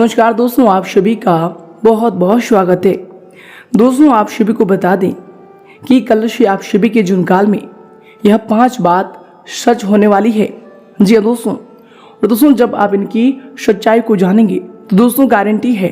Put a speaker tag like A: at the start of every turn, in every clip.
A: नमस्कार दोस्तों, आप सभी का बहुत बहुत स्वागत है। दोस्तों, आप सभी को बता दें कि कल से आप सभी के जुनकाल में यह 5 बात सच होने वाली है। जी हाँ दोस्तों, और दोस्तों जब आप इनकी सच्चाई को जानेंगे तो दोस्तों गारंटी है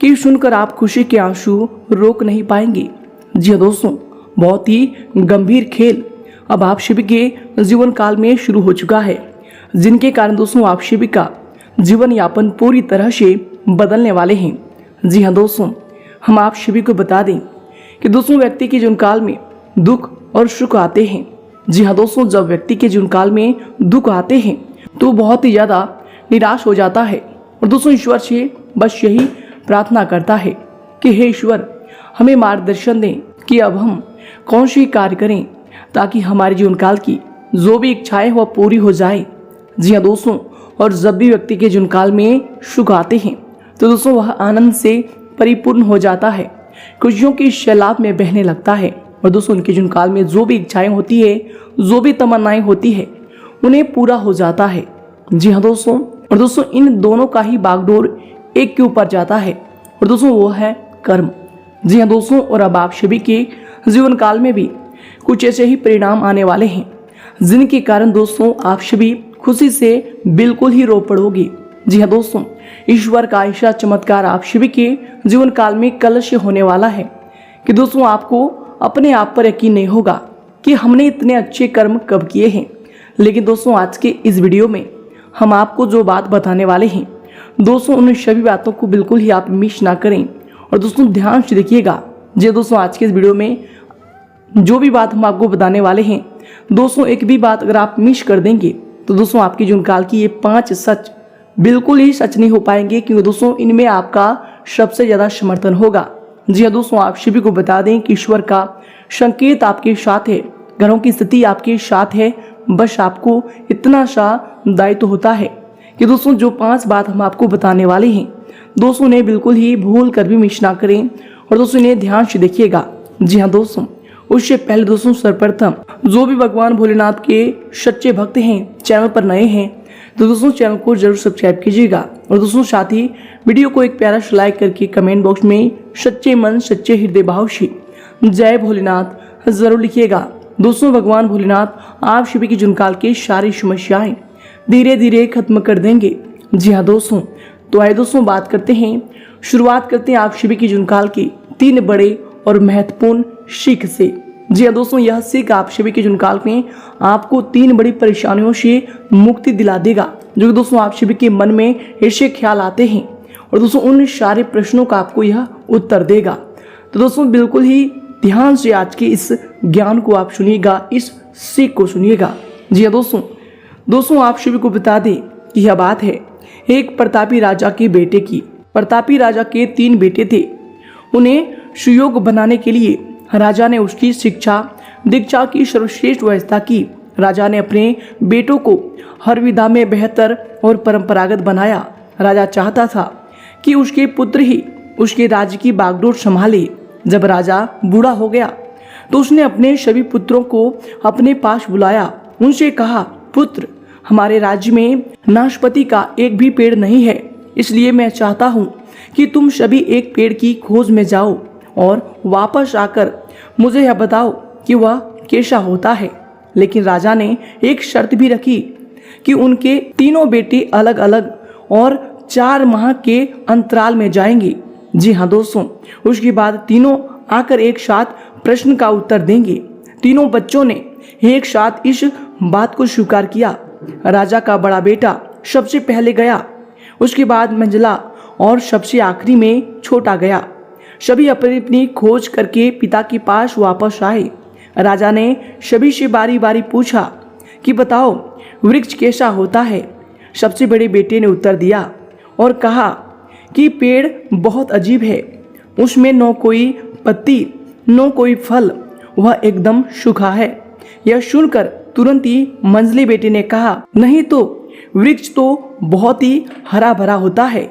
A: कि सुनकर आप खुशी के आंसू रोक नहीं पाएंगे। जी हाँ दोस्तों, बहुत ही गंभीर खेल अब आप सभी के जीवन काल में शुरू हो चुका है, जिनके कारण दोस्तों आप सभी का जीवन यापन पूरी तरह से बदलने वाले हैं। जी हाँ दोस्तों, हम आप सभी को बता दें कि दोस्तों व्यक्ति के जीवन काल में दुख और सुख आते हैं। जी हाँ दोस्तों, जब व्यक्ति के जीवन काल में दुख आते हैं तो बहुत ही ज़्यादा निराश हो जाता है और दोस्तों ईश्वर से बस यही प्रार्थना करता है कि हे ईश्वर, हमें मार्गदर्शन दें कि अब हम कौन सी कार्य करें ताकि हमारे जीवन काल की जो भी इच्छाएं वह पूरी हो जाए। जी हाँ दोस्तों, और जब भी व्यक्ति के जीवन काल में सुख आते हैं तो दोस्तों वह आनंद से परिपूर्ण हो जाता है, खुशियों की सैलाब में बहने लगता है और दोस्तों उनके जीवन काल में जो भी इच्छाएं होती है, जो भी तमन्नाएं होती है, उन्हें पूरा हो जाता है। जी हाँ दोस्तों, और दोस्तों इन दोनों का ही बागडोर एक के ऊपर जाता है और दोस्तों वो है कर्म। जी हाँ दोस्तों, और अब आप सभी के जीवन काल में भी कुछ ऐसे ही परिणाम आने वाले हैं जिनके कारण दोस्तों आप सभी खुशी से बिल्कुल ही रो पड़ोगे। जी हाँ दोस्तों, ईश्वर का ऐसा चमत्कार आप सभी के जीवन काल में कल से होने वाला है कि दोस्तों आपको अपने आप पर यकीन नहीं होगा कि हमने इतने अच्छे कर्म कब किए हैं। लेकिन दोस्तों आज के इस वीडियो में हम आपको जो बात बताने वाले हैं दोस्तों, उन सभी बातों को बिल्कुल ही आप मिस ना करें और दोस्तों ध्यान से देखिएगा। जी दोस्तों, आज के इस वीडियो में जो भी बात हम आपको बताने वाले हैं दोस्तों, एक भी बात अगर आप मिस कर देंगे तो दोस्तों आपकी जीवन काल की ये 5 सच बिल्कुल ही सच नहीं हो पाएंगे, क्योंकि दोस्तों इनमें आपका सबसे ज्यादा समर्थन होगा। जी हाँ दोस्तों, आप सभी को बता दें कि ईश्वर का संकेत आपके साथ है, ग्रहों की स्थिति आपके साथ है। बस आपको इतना सा दायित्व होता है कि दोस्तों जो 5 बात हम आपको बताने वाले हैं दोस्तों ने बिल्कुल ही भूल कर भी मिस ना करें और दोस्तों इन्हें ध्यान से देखिएगा। जी हाँ दोस्तों, उससे पहले दोस्तों सर्वप्रथम जो भी भगवान भोलेनाथ के सच्चे भक्त हैं, चैनल पर नए हैं तो दोस्तों चैनल को जरूर सब्सक्राइब कीजिएगा और दोस्तों साथ ही वीडियो को एक प्यारा सा लाइक करके कमेंट बॉक्स में सच्चे मन सच्चे हृदय भाव से जय भोलेनाथ जरूर लिखिएगा। दोस्तों भगवान भोलेनाथ आप सभी की जुनकाल की सारी समस्याएं धीरे धीरे खत्म कर देंगे। जी हाँ दोस्तों, तो आइए दोस्तों शुरुआत करते हैं आप सभी की जुनकाल की 3 बड़े और महत्वपूर्ण सीख से। जी हाँ दोस्तों, यह सीख आप सभी के जुनकाल में आपको 3 बड़ी परेशानियों से मुक्ति दिला देगा, जो कि दोस्तों आप सभी के मन में ऐसे ख्याल आते हैं और दोस्तों उन सारे प्रश्नों का आपको यह उत्तर देगा। तो दोस्तों बिल्कुल ही ध्यान से आज के इस ज्ञान को आप सुनिएगा, इस सीख को सुनिएगा। जी हाँ दोस्तों आप सभी को बता दें कि यह बात है एक प्रतापी राजा के बेटे की। प्रतापी राजा के 3 बेटे थे। उन्हें सुयोग बनाने के लिए राजा ने उसकी शिक्षा दीक्षा की सर्वश्रेष्ठ व्यवस्था की। राजा ने अपने बेटों को हर विधा में बेहतर और परंपरागत बनाया। राजा चाहता था कि उसके पुत्र ही उसके राज्य की बागडोर संभाले। जब राजा बूढ़ा हो गया तो उसने अपने सभी पुत्रों को अपने पास बुलाया। उनसे कहा, पुत्र, हमारे राज्य में नाशपाती का एक भी पेड़ नहीं है, इसलिए मैं चाहता हूँ कि तुम सभी एक पेड़ की खोज में जाओ और वापस आकर मुझे यह बताओ कि वह कैसा होता है। लेकिन राजा ने एक शर्त भी रखी कि उनके 3 बेटे अलग अलग और 4 माह के अंतराल में जाएंगे। जी हाँ दोस्तों, उसके बाद तीनों आकर एक साथ प्रश्न का उत्तर देंगे। 3 बच्चों ने एक साथ इस बात को स्वीकार किया। राजा का बड़ा बेटा सबसे पहले गया, उसके बाद मंझला और सबसे आखिरी में छोटा गया। सभी अपनी अपनी खोज करके पिता के पास वापस आए। राजा ने सभी से बारी बारी पूछा कि बताओ वृक्ष कैसा होता है। सबसे बड़े बेटे ने उत्तर दिया और कहा कि पेड़ बहुत अजीब है, उसमें न कोई पत्ती न कोई फल, वह एकदम सूखा है। यह सुनकर तुरंत ही मंझले बेटे ने कहा, नहीं तो वृक्ष तो बहुत ही हरा भरा होता है,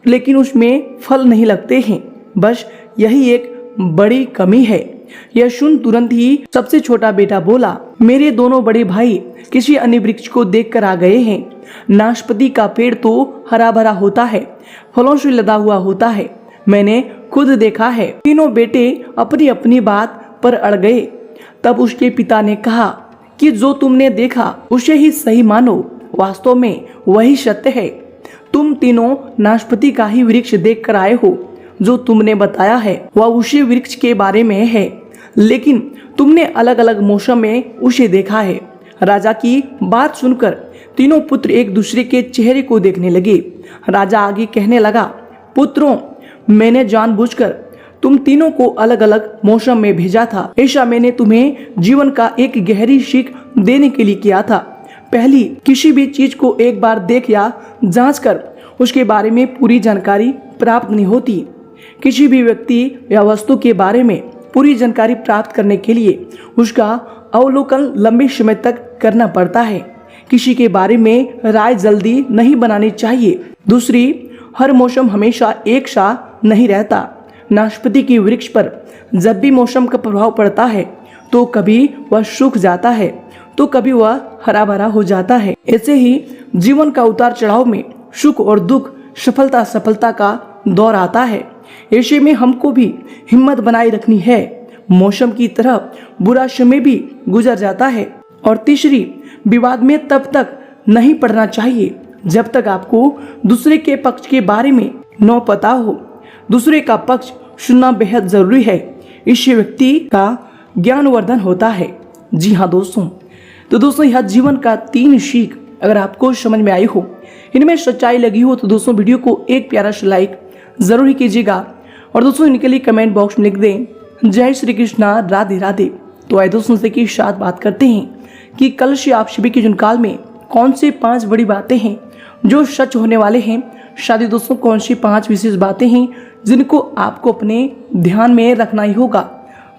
A: लेकिन उसमें फल नहीं लगते हैं, बस यही एक बड़ी कमी है। यह सुन तुरंत ही सबसे छोटा बेटा बोला, मेरे दोनों बड़े भाई किसी अन्य वृक्ष को देखकर आ गए हैं, नाशपाती का पेड़ तो हरा भरा होता है, फलों से लदा हुआ होता है। मैंने खुद देखा है। तीनों बेटे अपनी अपनी बात पर अड़ गए। तब उसके पिता ने कहा कि जो तुमने देखा उसे ही सही मानो, वास्तव में वही सत्य है। तुम तीनों नाशपाती का ही वृक्ष देख कर आए हो। जो तुमने बताया है वह उसी वृक्ष के बारे में है, लेकिन तुमने अलग अलग मौसम में उसे देखा है। राजा की बात सुनकर तीनों पुत्र एक दूसरे के चेहरे को देखने लगे। राजा आगे कहने लगा, पुत्रों, मैंने जानबूझकर तुम तीनों को अलग अलग मौसम में भेजा था। ऐसा मैंने तुम्हें जीवन का एक गहरी सीख देने के लिए किया था। पहली, किसी भी चीज को एक बार देख या जांच कर उसके बारे में पूरी जानकारी प्राप्त नहीं होती। किसी भी व्यक्ति या वस्तु के बारे में पूरी जानकारी प्राप्त करने के लिए उसका अवलोकन लंबे समय तक करना पड़ता है। किसी के बारे में राय जल्दी नहीं बनानी चाहिए। दूसरी, हर मौसम हमेशा एक सा नहीं रहता। नाशपाती के वृक्ष पर जब भी मौसम का प्रभाव पड़ता है तो कभी वह सूख जाता है तो कभी वह हरा भरा हो जाता है। ऐसे ही जीवन का उतार चढ़ाव में सुख और दुख, सफलता असफलता का दौर आता है। ऐसे में हमको भी हिम्मत बनाए रखनी है। मौसम की तरह बुरा समय भी गुजर जाता है। और तीसरी, विवाद में तब तक नहीं पड़ना चाहिए जब तक आपको दूसरे के पक्ष के बारे में न पता हो। दूसरे का पक्ष सुनना बेहद जरूरी है। इससे व्यक्ति का ज्ञानवर्धन होता है। जी हाँ दोस्तों, तो दोस्तों यह जीवन का 3 सीख अगर आपको समझ में आई हो, इनमें सच्चाई लगी हो, तो दोस्तों वीडियो को एक प्यारा सा लाइक जरूर ही कीजिएगा। और दोस्तों इनके लिए कमेंट बॉक्स में लिख दें, जय श्री कृष्णा, राधे राधे। तो आइए दोस्तों से की साथ बात करते हैं कि कल से आप सभी के जुनकाल में कौन से 5 बड़ी बातें हैं जो सच होने वाले हैं। शादी दोस्तों कौन सी 5 विशेष बातें हैं जिनको आपको अपने ध्यान में रखना ही होगा,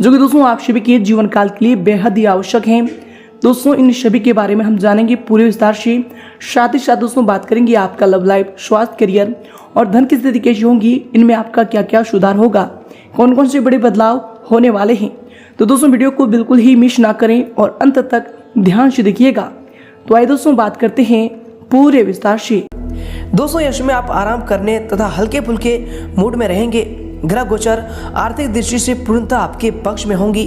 A: जो कि दोस्तों आप सभी के जीवन काल के लिए बेहद ही आवश्यक हैं। दोस्तों इन सभी के बारे में हम जानेंगे पूरे विस्तार से। साथ ही साथ दोस्तों बात करेंगे आपका लव लाइफ, स्वास्थ्य, करियर और धन की स्थिति कैसी होंगी, इनमें आपका क्या क्या सुधार होगा, कौन कौन से बड़े बदलाव होने वाले हैं। तो दोस्तों वीडियो को बिल्कुल ही मिस ना करें और अंत तक ध्यान से देखिएगा। तो आइए दोस्तों बात करते हैं पूरे विस्तार से।
B: दोस्तों यश में आप आराम करने तथा हल्के फुल्के मूड में रहेंगे। ग्रह गोचर आर्थिक दृष्टि से पूर्णतः आपके पक्ष में होंगी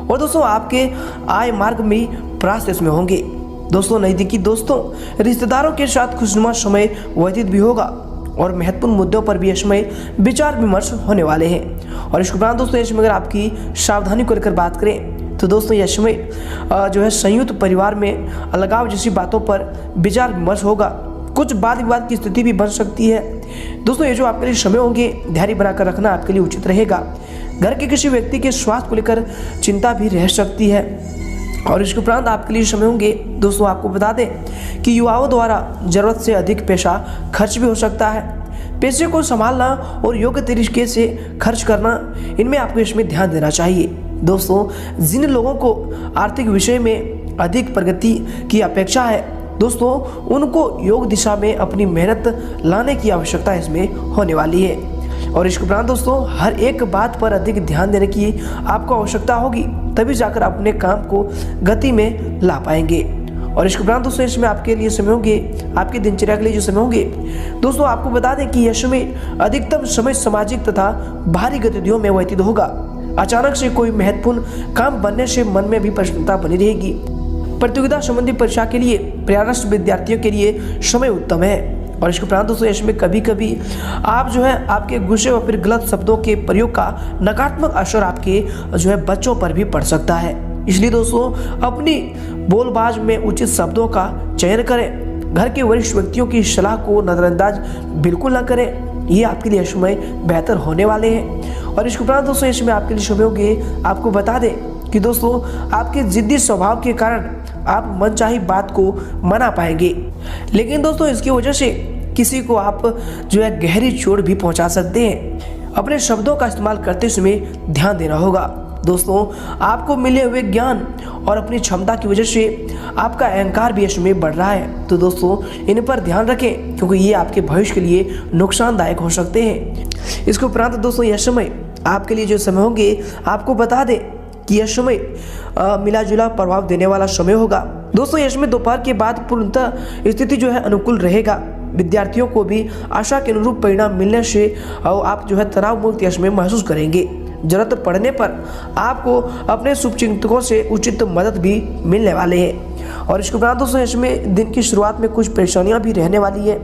B: और दोस्तों आपके आय मार्ग में प्राशेष में होंगे। दोस्तों नजदीकी दोस्तों, रिश्तेदारों के साथ खुशनुमा समय व्यतीत भी होगा और महत्वपूर्ण मुद्दों पर भी इसमें विचार विमर्श होने वाले हैं। और इसके उपरांत दोस्तों इसमें अगर आपकी सावधानी को लेकर बात करें तो दोस्तों यश में जो है संयुक्त परिवार में अलगाव जैसी बातों पर विचार विमर्श होगा। कुछ वाद विवाद की स्थिति भी बन सकती है। दोस्तों ये जो आपके लिए समय होंगे धैर्य बनाकर रखना आपके लिए उचित रहेगा। घर के किसी व्यक्ति के स्वास्थ्य को लेकर चिंता भी रह सकती है। और इसके उपरांत आपके लिए समय होंगे दोस्तों आपको बता दें कि युवाओं द्वारा जरूरत से अधिक पैसा खर्च भी हो सकता है। पैसे को संभालना और योग्य तरीके से खर्च करना, इनमें आपको इसमें ध्यान देना चाहिए। दोस्तों जिन लोगों को आर्थिक विषय में अधिक प्रगति की अपेक्षा है दोस्तों उनको योग दिशा में अपनी मेहनत लाने की आवश्यकता इसमें होने वाली है। और इसके उपरांत दोस्तों हर एक बात पर अधिक ध्यान देने की आपको आवश्यकता होगी, तभी जाकर आप अपने काम को गति में ला पाएंगे। और इसके उपरांत दोस्तों इसमें आपके लिए समय होंगे, आपकी दिनचर्या के लिए जो समय होंगे दोस्तों आपको बता दें कि यह समय अधिकतम समय सामाजिक तथा बाहरी गतिविधियों में व्यतीत होगा। अचानक से कोई महत्वपूर्ण काम बनने से मन में भी प्रसन्नता बनी रहेगी। प्रतियोगिता संबंधी परीक्षा के लिए प्रयासरत विद्यार्थियों के लिए समय उत्तम है। और इसके उपरांत दोस्तों इसमें कभी कभी आप जो है आपके गुस्से व फिर गलत शब्दों के प्रयोग का नकारात्मक असर आपके जो है बच्चों पर भी पड़ सकता है। इसलिए दोस्तों अपनी बोलबाज में उचित शब्दों का चयन करें। घर के वरिष्ठ व्यक्तियों की सलाह को नजरअंदाज बिल्कुल ना करें, ये आपके लिए समय बेहतर होने वाले हैं। और इसके उपरांत दोस्तों इसमें आपके लिए शुभ होंगे, आपको बता दें कि दोस्तों आपके जिद्दी स्वभाव के कारण आप मनचाही बात को मना पाएंगे, लेकिन दोस्तों इसकी वजह से किसी को आप जो है गहरी चोट भी पहुंचा सकते हैं। अपने शब्दों का इस्तेमाल करते समय ध्यान देना होगा। दोस्तों आपको मिले हुए ज्ञान और अपनी क्षमता की वजह से आपका अहंकार भी इसमें बढ़ रहा है, तो दोस्तों इन पर ध्यान रखें क्योंकि ये आपके भविष्य के लिए नुकसानदायक हो सकते हैं। इसके उपरांत दोस्तों यह समय आपके लिए जो समय होंगे आपको बता दें कि यह समय मिला जुला प्रभाव देने वाला समय होगा। दोस्तों यश में दोपहर के बाद पूर्णतः स्थिति जो है अनुकूल रहेगा। विद्यार्थियों को भी आशा के अनुरूप परिणाम मिलने से आप जो है तनाव मुक्त यश में महसूस करेंगे। जरूरत पड़ने पर आपको अपने शुभचिंतकों से उचित मदद भी मिलने वाले हैं। और इसके उपरांत दोस्तों इसमें दिन की शुरुआत में कुछ परेशानियां भी रहने वाली है,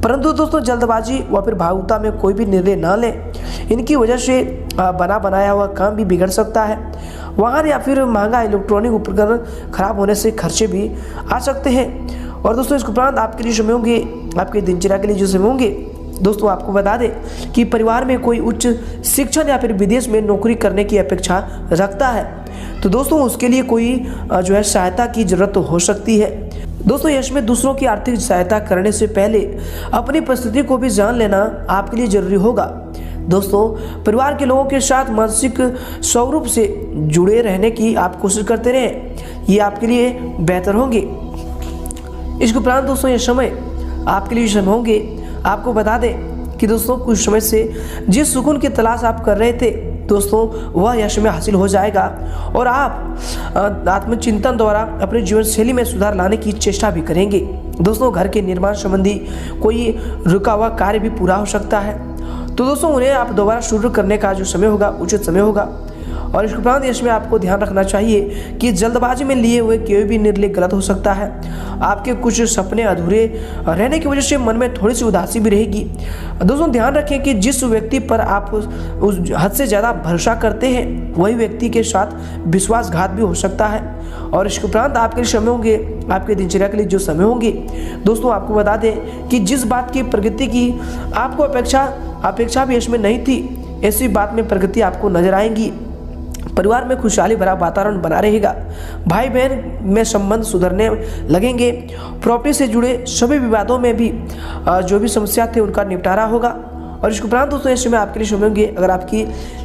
B: परंतु दोस्तों जल्दबाजी व फिर भावुकता में कोई भी निर्णय ना लें। इनकी वजह से बना बनाया हुआ काम भी बिगड़ सकता है। वाहन या फिर महंगा इलेक्ट्रॉनिक उपकरण खराब होने से खर्चे भी आ सकते हैं। और दोस्तों इसके उपरांत आपके लिए समय होंगे, आपके दिनचर्या के लिए जो समय होंगे, दोस्तों आपको बता दें कि परिवार में कोई उच्च शिक्षण या फिर विदेश में नौकरी करने की अपेक्षा रखता है, तो दोस्तों उसके लिए कोई जो है सहायता की जरूरत हो सकती है। दोस्तों यश में दूसरों की आर्थिक सहायता करने से पहले अपनी परिस्थिति को भी जान लेना आपके लिए जरूरी होगा। दोस्तों परिवार के लोगों के साथ मानसिक स्वरूप से जुड़े रहने की आप कोशिश करते रहें, ये आपके लिए बेहतर होंगे। इसके उपरांत दोस्तों ये समय आपके लिए समय होंगे। आपको बता दें कि दोस्तों कुछ समय से जिस सुकून की तलाश आप कर रहे थे दोस्तों वह यश में हासिल हो जाएगा और आप आत्मचिंतन द्वारा अपने जीवन शैली में सुधार लाने की चेष्टा भी करेंगे। दोस्तों घर के निर्माण संबंधी कोई रुका हुआ कार्य भी पूरा हो सकता है, तो दोस्तों उन्हें आप दोबारा शुरू करने का जो समय होगा उचित समय होगा। और इसके उपरांत इसमें आपको ध्यान रखना चाहिए कि जल्दबाजी में लिए हुए कोई भी निर्णय गलत हो सकता है। आपके कुछ सपने अधूरे रहने की वजह से मन में थोड़ी सी उदासी भी रहेगी। दोस्तों ध्यान रखें कि जिस व्यक्ति पर आप उस हद से ज़्यादा भरोसा करते हैं वही व्यक्ति के साथ विश्वासघात भी हो सकता है। और इसके उपरांत आपके लिए समय होंगे, आपके दिनचर्या के लिए जो समय होंगे, दोस्तों आपको बता दें कि जिस बात की प्रगति की आपको अपेक्षा भी इसमें नहीं थी, ऐसी बात में प्रगति आपको नजर आएंगी। परिवार में खुशहाली भरा वातावरण बना रहेगा। भाई बहन में संबंध सुधरने लगेंगे। प्रॉपर्टी से जुड़े सभी विवादों में भी जो भी समस्या थे उनका निपटारा होगा। और इसके उपरांत दोस्तों इसमें आपके लिए समय होंगे। अगर आपकी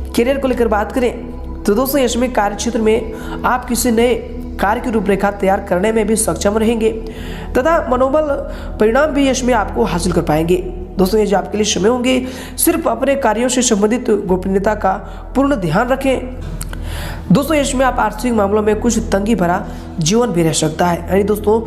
B: करियर को लेकर बात करें तो दोस्तों इसमें कार्य क्षेत्र में आप किसी नए कार्य की रूपरेखा तैयार करने में भी सक्षम रहेंगे तथा मनोबल परिणाम भी इसमें आपको हासिल कर पाएंगे। दोस्तों ये जो आपके लिए समय होंगे, सिर्फ अपने कार्यों से संबंधित गोपनीयता का पूर्ण ध्यान रखें। दोस्तों इसमें आप आर्थिक मामलों में कुछ तंगी भरा जीवन भी रह सकता है, यानी दोस्तों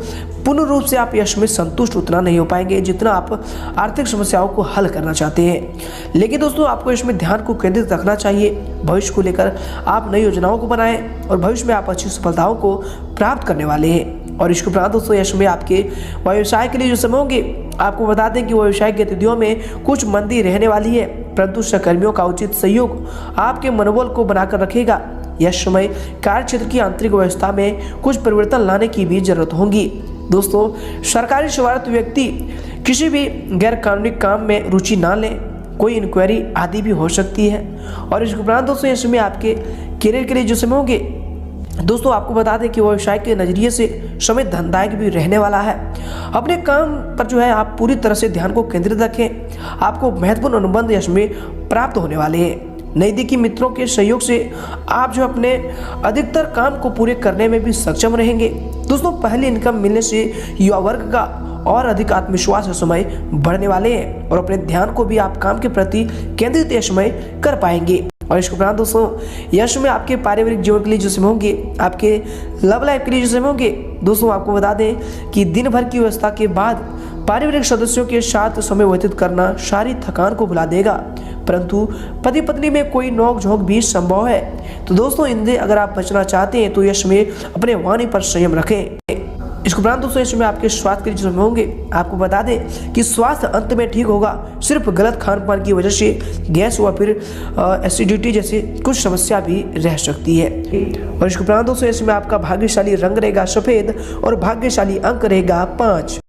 B: पूर्ण रूप से आप यश में संतुष्ट उतना नहीं हो पाएंगे जितना आप आर्थिक समस्याओं को हल करना चाहते हैं। लेकिन दोस्तों आपको इसमें ध्यान को केंद्रित रखना चाहिए। भविष्य को लेकर आप नई योजनाओं को बनाएं और भविष्य में आप अच्छी सफलताओं को प्राप्त करने वाले हैं। और इसके उपरांत दोस्तों यश में आपके व्यवसाय के लिए जो समय होंगे, आपको बता दें कि व्यवसाय गतिविधियों में कुछ मंदी रहने वाली है, परंतु सहकर्मियों का उचित सहयोग आपके मनोबल को बनाकर रखेगा। यह समय कार्य क्षेत्र की आंतरिक व्यवस्था में कुछ परिवर्तन लाने की भी जरूरत होगी। दोस्तों सरकारी सेवारत व्यक्ति किसी भी गैर कानूनी काम में रुचि ना लें, कोई इंक्वायरी आदि भी हो सकती है। और इसके उपरांत दोस्तों इस समय आपके करियर के लिए जो समय होंगे, दोस्तों आपको बता दें कि व्यवसाय के नजरिए से समय धनदायक भी रहने वाला है। अपने काम पर जो है आप पूरी तरह से ध्यान को केंद्रित रखें। आपको महत्वपूर्ण अनुबंध यश में प्राप्त होने वाले हैं। नज़दीकी मित्रों के सहयोग से आप जो अपने अधिकतर काम को पूरे करने में भी सक्षम रहेंगे। दोस्तों पहली इनकम मिलने से युवा वर्ग का और अधिक आत्मविश्वास समय बढ़ने वाले हैं और अपने ध्यान को भी आप काम के प्रति केंद्रित यह समय कर पाएंगे। और इसके उपरांत दोस्तों यश में आपके पारिवारिक जीवन के लिए जो समय होंगे, आपके लव लाइफ के लिए जो समय होंगे, दोस्तों आपको बता दें कि दिन भर की व्यवस्था के बाद पारिवारिक सदस्यों के साथ समय व्यतीत करना सारी थकान को भुला देगा, परंतु पति पत्नी में कोई नोक झोंक भी संभव है। तो दोस्तों इनसे अगर आप बचना चाहते हैं तो यश में अपने वाणी पर संयम रखें। इसके उपरांत दोस्तों इसमें आपके स्वास्थ्य के लिए होंगे, आपको बता दें कि स्वास्थ्य अंत में ठीक होगा। सिर्फ गलत खान पान की वजह से गैस व फिर एसिडिटी जैसी कुछ समस्या भी रह सकती है। और इसके उपरांत दोस्तों इसमें आपका भाग्यशाली रंग रहेगा सफेद और भाग्यशाली अंक रहेगा 5।